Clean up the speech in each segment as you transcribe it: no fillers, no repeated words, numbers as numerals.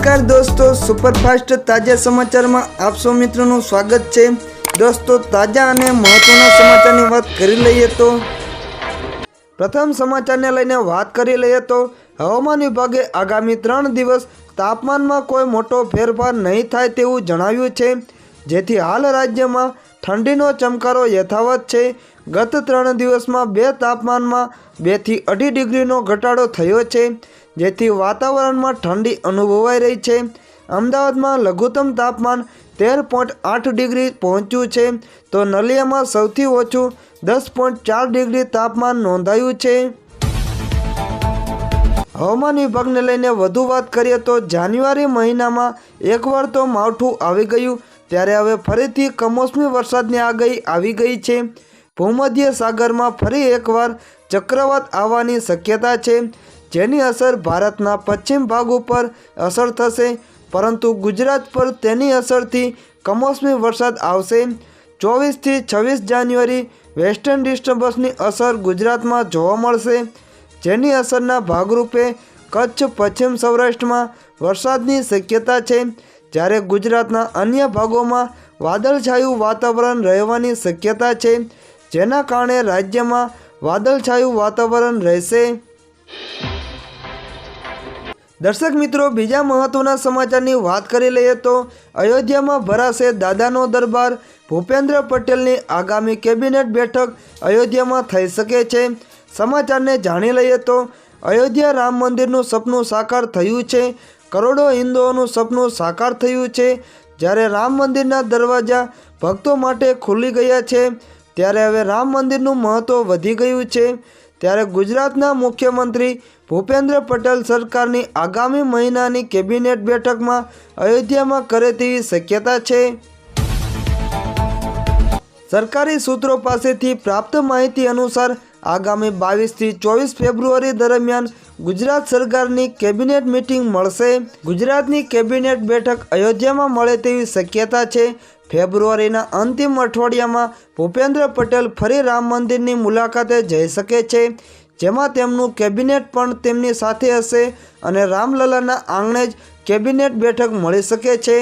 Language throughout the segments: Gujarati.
नमस्कार दोस्तों, सुपरफास्ट ताजा समाचार में आप सौ मित्रों स्वागत है। दोस्तों, ताजा और महत्वना समाचार की बात कर लीए तो प्रथम समाचार ने लईने बात कर लीए तो हवामान विभागे आगामी 3 दिवस तापमान में कोई मोटो फेरफार नहीं थाय तेवुं जणाव्युं छे, जेथी हाल राज्य में ठंडीनो चमकारो यथावत है। गत 3 दिवस में बे तापमान में 2 થી 2.5 डिग्रीनो घटाडो थयो छे, जेथी वातावरण में ठंडी अनुभवाई रही है। अमदावाद में लघुत्तम तापमान 13.8 डिग्री पहुंच्यु है, तो नलिया में सौथी ओछुं 10.4 डिग्री तापमान नोंधायु है। हवामान विभाग ने लईने वधु बात करिए तो जान्युआरी महीना में एकवार तो मावठुं आवी गयुं, त्यारे हवे फरीथी कमोसमी वरसादनी आगाही आवी गई है। भूमध्य सागर में फरी एकवार चक्रवात आववानी शक्यता है, जेनी असर भारतना पश्चिम भाग पर असर थशे, परंतु गुजरात पर तेनी असरथी कमोसमी वरसाद आवशे। 24 થી 26 जान्युआरी वेस्टर्न डिस्टर्बन्सनी असर गुजरात में जोवा मळशे, जेनी असरना भागरूपे कच्छ पश्चिम सौराष्ट्र में वरसादनी शक्यता है, ज्यारे गुजरातना अन्य भागों में वादळछायु वातावरण रहेवानी शक्यता है, जेना कारणे राज्य में वादळछायु वातावरण रहेशे। दर्शक मित्रों, बीजा महत्वना समाचारनी बात करी लईए तो अयोध्या में भराशे दादानो दरबार। भूपेन्द्र पटेलनी आगामी केबिनेट बैठक अयोध्या में थई शके छे। समाचार ने जाणी लईए तो अयोध्या राम मंदिरनुं सपनुं साकार थयुं छे। करोड़ों हिंदुओनुं सपनुं साकार थयुं छे। ज्यारे राम मंदिरना दरवाजा भक्तों माटे खुली गया छे, त्यारे हवे राम मंदिरनुं महत्व वधी गयुं छे। त्यारे गुजरातना मुख्यमंत्री भूपेन्द्र पटेल सरकारनी आगामी महीनानी केबिनेट बैठक में अयोध्या में करे तेवी शक्यता छे। सरकारी सूत्रों पासेथी प्राप्त माहिती अनुसार आगामी 22 થી 24 फेब्रुआरी दरमियान गुजरात सरकारनी केबिनेट मीटिंग मळशे। गुजरातनी केबिनेट बैठक अयोध्या में मळे तेवी शक्यता छे। फेब्रुआरीना अंतिम अठवाडियामां भूपेन्द्र पटेल फरी राम मंदिरनी मुलाकाते जई शके छे, जेमां तेमनुं केबिनेट पण तेमनी साथे हशे अने रामललाना आंगणे ज केबिनेट बैठक मळी शके छे।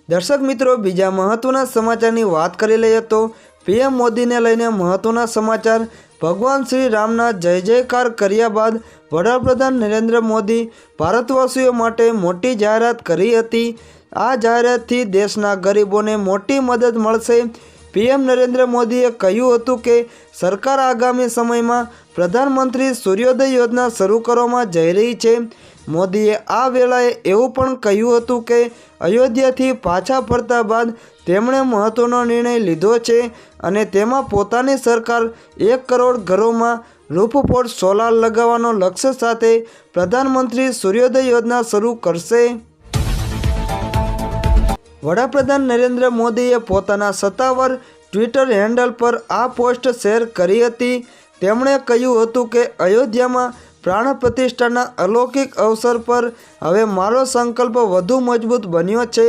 दर्शक मित्रों, बीजा महत्वना समाचारनी वात करी लईए तो पीएम मोदी ने लईने महत्वना समाचार। भगवान श्री रामना जय जयकार कर्या बाद वडाप्रधान नरेंद्र मोदी भारतवासीओ माटे मोटी जाहेरात करी हती। आ जाहेरातथी देशना गरीबोने मोटी मदद मळशे। पीएम नरेंद्र मोदीए कह्युं हतुं के सरकार आगामी समय में प्रधानमंत्री सूर्योदय योजना शुरू करवामां जई रही छे। मोदीए आ वेळाए एवुं पण कह्युं हतुं के अयोध्याथी पाछा फरता बाद તેમણે મહત્વનો નિર્ણય લીધો છે અને તેમાં પોતાની સરકાર 1 કરોડ ઘરોમાં રૂફટોપ સોલાર લગાવવાનો લક્ષ્ય સાથે પ્રધાનમંત્રી સૂર્યોદય યોજના શરૂ કરશે। વડાપ્રધાન નરેન્દ્ર મોદીએ પોતાના સત્તાવાર ટ્વિટર હેન્ડલ પર આ પોસ્ટ શેર કરી હતી। તેમણે કહ્યું હતું કે અયોધ્યામાં प्राण प्रतिष्ठाना अलौकिक अवसर पर हवे मारो संकल्प वधु मजबूत बन्यो छे।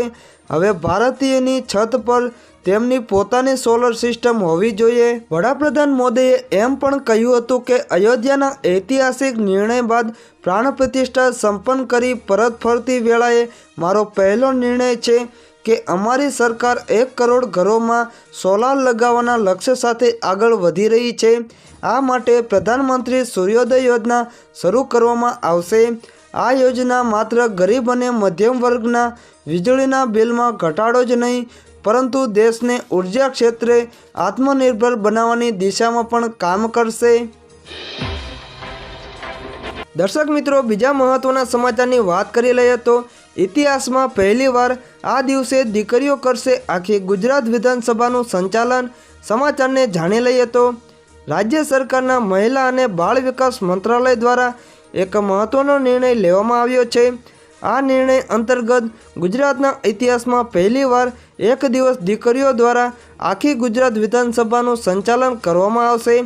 हवे भारतीयनी छत पर तेमनी पोतानी सोलर सिस्टम होवी जोईए। वडाप्रधान मोदीए एम पण कह्युं हतुं के अयोध्याना ऐतिहासिक निर्णय बाद प्राण प्रतिष्ठा संपन्न करी परत फरती वेळाए मारो पहलो निर्णय छे कि अमारी सरकार 1 करोड़ घरों में सोलार लगावाना लक्ष्य साथे आगळ वधी रही है। आ माटे प्रधानमंत्री सूर्योदय योजना शुरू करवामां आवशे। आ योजना मात्र गरीब अने मध्यम वर्गना वीजळीना बिलमां घटाडो ज नहीं, परंतु देशने ऊर्जा क्षेत्रे आत्मनिर्भर बनाववानी दिशामां पण काम करशे। दर्शक मित्रों, बीजा महत्वना समाचारनी वात करी लईए तो इतिहास में पहली बार आ दिवसे दीकरीओ करशे आखी गुजरात विधानसभानुं संचालन। समाचार ने जाणी लईए तो राज्य सरकारना महिला अने बाळ विकास मंत्रालय द्वारा एक महत्वनो निर्णय लेवामां आव्यो छे। आ निर्णय अंतर्गत गुजरातना इतिहास में पहली बार 1 दिवस दीकरीओ द्वारा आखी गुजरात विधानसभानुं संचालन करवामां आवशे।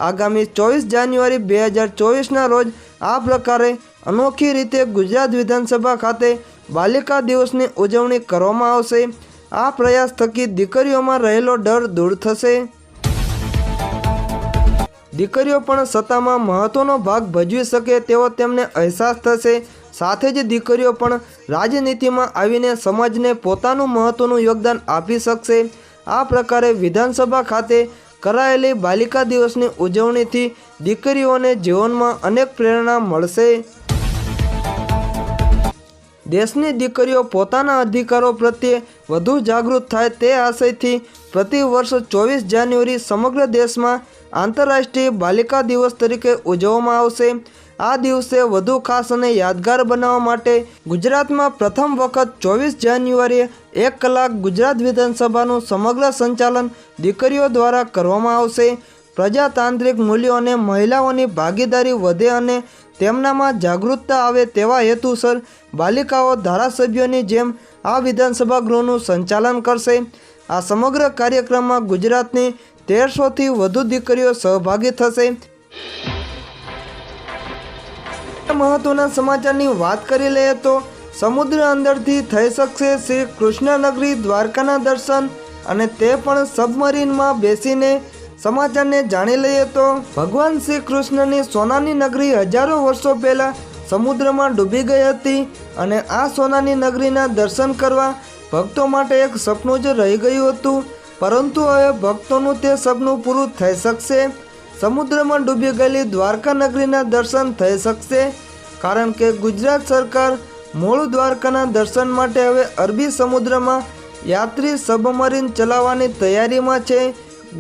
आगामी 24 जान्युआरी 2024 ना रोज आ प्रकारे अनोखी रीते गुजरात विधानसभा खाते बालिका दिवसनी उजवणी करवामां आवशे। आ प्रयास थकी दीकरीओमां रहेलो डर दूर थशे। દીકરીઓ પણ સત્તામાં મહત્વનો ભાગ ભજવી શકે તેવો તેમને અહેસાસ થશે। સાથે જ દીકરીઓ પણ રાજનીતિમાં આવીને સમાજને પોતાનું મહત્વનું યોગદાન આપી શકશે। આ પ્રકારે વિધાનસભા ખાતે કરાયેલી બાલિકા દિવસની ઉજવણીથી દીકરીઓને જીવનમાં અનેક પ્રેરણા મળશે। દેશની દીકરીઓ પોતાના અધિકારો પ્રત્યે વધુ જાગૃત થાય તે આશયથી પ્રતિ વર્ષ 24 જાન્યુઆરી સમગ્ર દેશમાં આંતરરાષ્ટ્રીય બાલિકા દિવસ તરીકે ઉજવવામાં આવશે। આ દિવસે વધુ ખાસ અને યાદગાર બનાવવા માટે ગુજરાતમાં પ્રથમ વખત 24 જાન્યુઆરીએ 1 કલાક ગુજરાત વિધાનસભાનું સમગ્ર સંચાલન દીકરીઓ દ્વારા કરવામાં આવશે। પ્રજાતાંત્રિક મૂલ્યો અને મહિલાઓની ભાગીદારી વધે અને તેમનામાં જાગૃતતા આવે તેવા હેતુસર બાલિકાઓ ધારાસભ્યોની જેમ આ વિધાનસભા ગૃહનું સંચાલન કરશે। આ સમગ્ર કાર્યક્રમમાં ગુજરાતની 1300થી વધુ દીકરીઓ સહભાગી થશે। મહત્વના સમાચારની વાત કરી લઈએ તો સમુદ્ર અંદરથી થઈ શકશે શ્રી કૃષ્ણનગરી દ્વારકાના દર્શન, અને તે પણ સબમરીનમાં બેસીને। સમાચારને જાણી લઈએ તો ભગવાન શ્રી કૃષ્ણની સોનાની નગરી હજારો વર્ષો પહેલા સમુદ્રમાં ડૂબી ગઈ હતી, અને આ સોનાની નગરીના દર્શન કરવા ભક્તો માટે એક સપનું જ રહી ગયું હતું, પરંતુ હવે ભક્તોનું તે સપનું પૂરું થઈ શકશે। સમુદ્રમાં ડૂબી ગયેલી દ્વારકા નગરીના દર્શન થઈ શકશે, કારણ કે ગુજરાત સરકાર મૂળ દ્વારકાના દર્શન માટે હવે અરબી સમુદ્રમાં યાત્રી સબમરીન ચલાવવાની તૈયારીમાં છે।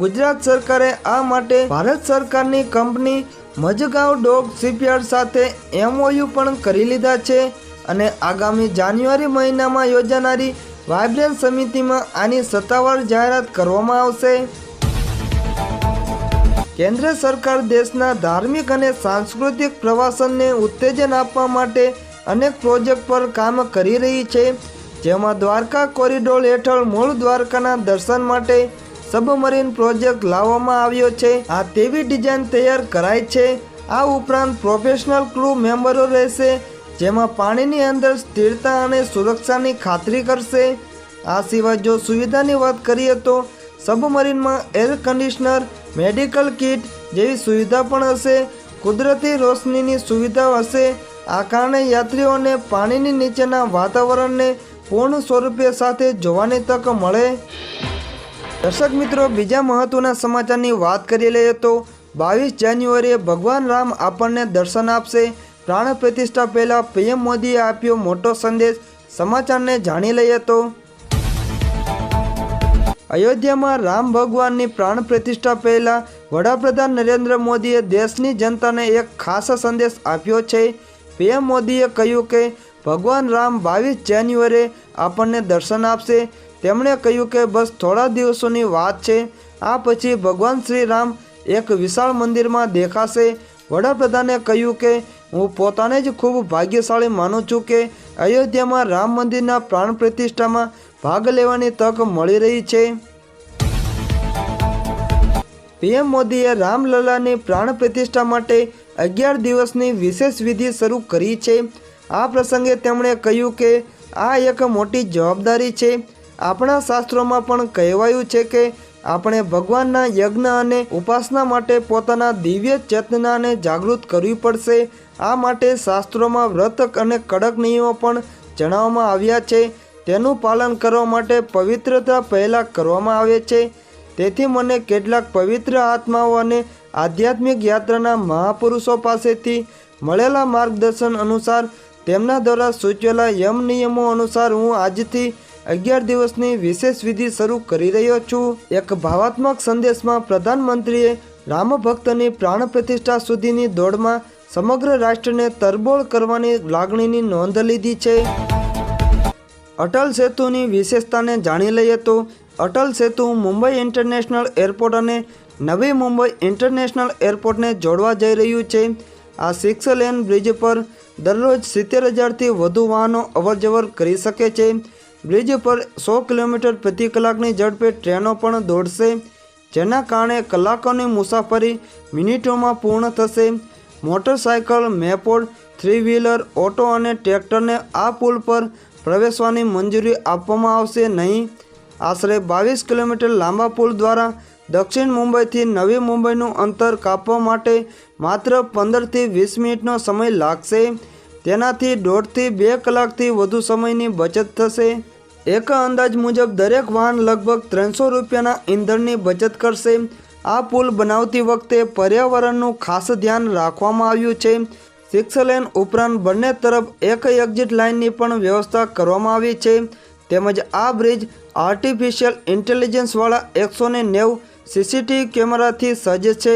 ગુજરાત સરકારે આ માટે ભારત સરકારની કંપની મઝગાંવ ડોક શિપયાર્ડ સાથે MOU પણ કરી લીધા છે, અને આગામી જાન્યુઆરી મહિનામાં યોજાનારી વાઇબ્રન્ટ સમિતિમાં આની સત્તાવાર જાહેરાત કરવામાં આવશે। કેન્દ્ર સરકાર દેશના ધાર્મિક અને સાંસ્કૃતિક પ્રવાસનને ઉત્તેજન આપવા માટે અનેક પ્રોજેક્ટ પર કામ કરી રહી છે, જેમાં દ્વારકા કોરિડોર હેઠળ મૂળ દ્વારકાના દર્શન માટે સબમરીન પ્રોજેક્ટ લાવવામાં આવ્યો છે। આ તેવી ડિઝાઇન તૈયાર કરાઈ છે। આ ઉપરાંત પ્રોફેશનલ ક્રૂ મેમ્બરો રહેશે, જેમાં પાણીની અંદર સ્થિરતા અને સુરક્ષાની ખાતરી કરશે। આ સિવાય જો સુવિધાની વાત કરીએ તો સબમરીનમાં એર કન્ડિશનર, મેડિકલ કિટ જેવી સુવિધા પણ હશે। કુદરતી રોશનીની સુવિધા હશે। આ કારણે યાત્રીઓને પાણીની નીચેના વાતાવરણને પૂર્ણ સ્વરૂપે સાથે જોવાની તક મળે। દર્શક મિત્રો, બીજા મહત્વના સમાચારની વાત કરી લઈએ તો 22 જાન્યુઆરીએ ભગવાન રામ આપણને દર્શન આપશે। પ્રાણ પ્રતિષ્ઠા પહેલા PM મોદીએ આપ્યો મોટો સંદેશ। સમાચારને જાણી લઈએ તો અયોધ્યામાં રામ ભગવાનની પ્રાણ પ્રતિષ્ઠા પહેલા વડાપ્રધાન નરેન્દ્ર મોદીએ દેશની જનતાને એક ખાસ સંદેશ આપ્યો છે। PM મોદીએ કહ્યું કે ભગવાન રામ 22 જાન્યુઆરીએ આપણને દર્શન આપશે। તેમણે કહ્યું કે બસ થોડા દિવસોની વાત છે, આ પછી ભગવાન શ્રી રામ એક વિશાળ મંદિરમાં દેખાશે। વડાપ્રધાને કહ્યું કે હું પોતાને જ ખૂબ ભાગ્યશાળી માનું છું કે અયોધ્યામાં રામ મંદિરના પ્રાણ પ્રતિષ્ઠામાં ભાગ લેવાની તક મળી રહી છે। PM મોદીએ રામલલાની પ્રાણ પ્રતિષ્ઠા માટે 11 દિવસની વિશેષ વિધિ શરૂ કરી છે। આ પ્રસંગે તેમણે કહ્યું કે આ એક મોટી જવાબદારી છે। આપણા શાસ્ત્રોમાં પણ કહેવાયું છે કે આપણે ભગવાનના યજ્ઞ અને ઉપાસના માટે પોતાના દિવ્ય ચેતનાને જાગૃત કરવી પડશે। આ માટે શાસ્ત્રોમાં વ્રત અને કડક નિયમો પણ જણાવવામાં આવ્યા છે। તેનું પાલન કરવા માટે પવિત્રતા પહેલાં કરવામાં આવે છે। તેથી મને કેટલાક પવિત્ર આત્માઓ અને આધ્યાત્મિક યાત્રાના મહાપુરુષો પાસેથી મળેલા માર્ગદર્શન અનુસાર તેમના દ્વારા સૂચવેલા યમ નિયમો અનુસાર હું આજથી 11 દિવસની વિશેષ વિધિ શરૂ કરી રહ્યો છું। એક ભાવાત્મક સંદેશમાં પ્રધાનમંત્રીએ રામ ભક્તની પ્રાણ પ્રતિષ્ઠા સુધીની દોડમાં સમગ્ર રાષ્ટ્રને તરબોળ કરવાની લાગણીની નોંધ લીધી છે। અટલ સેતુની વિશેષતાને જાણી લઈએ તો અટલ સેતુ મુંબઈ ઇન્ટરનેશનલ એરપોર્ટ અને નવી મુંબઈ ઇન્ટરનેશનલ એરપોર્ટને જોડવા જઈ રહ્યું છે। આ 6 લેન બ્રિજ પર દરરોજ 70,000થી વધુ વાહનો અવરજવર કરી શકે છે। બ્રિજ પર 100 કિલોમીટર પ્રતિ કલાકની ઝડપે ટ્રેનો પણ દોડશે, જેના કારણે કલાકોની મુસાફરી મિનિટોમાં પૂર્ણ થશે। મોટરસાયકલ, મેપોડ, 3 વ્હીલર, ઓટો અને ટ્રેક્ટરને આ પુલ પર પ્રવેશવાની મંજૂરી આપવામાં આવશે નહીં। આશરે 22 કિલોમીટર લાંબા પુલ દ્વારા દક્ષિણ મુંબઈથી નવી મુંબઈનું અંતર કાપવા માટે માત્ર 15થી 20 મિનિટનો સમય લાગશે. તેનાથી 1.5થી 2 કલાકથી વધુ સમયની બચત થશે. એક અંદાજ મુજબ દરેક વાહન લગભગ 300 રૂપિયાના ઈંધણની બચત કરશે. આ પુલ બનાવતી વખતે પર્યાવરણનું ખાસ ધ્યાન રાખવામાં આવ્યું છે. 6 લેન ઉપરાંત બંને તરફ એક એક્ઝિટ લાઇનની પણ વ્યવસ્થા કરવામાં આવી છે. તેમજ આ બ્રિજ આર્ટિફિશિયલ ઇન્ટેલિજન્સવાળા 190 CCTV કેમેરાથી સજ્જ છે.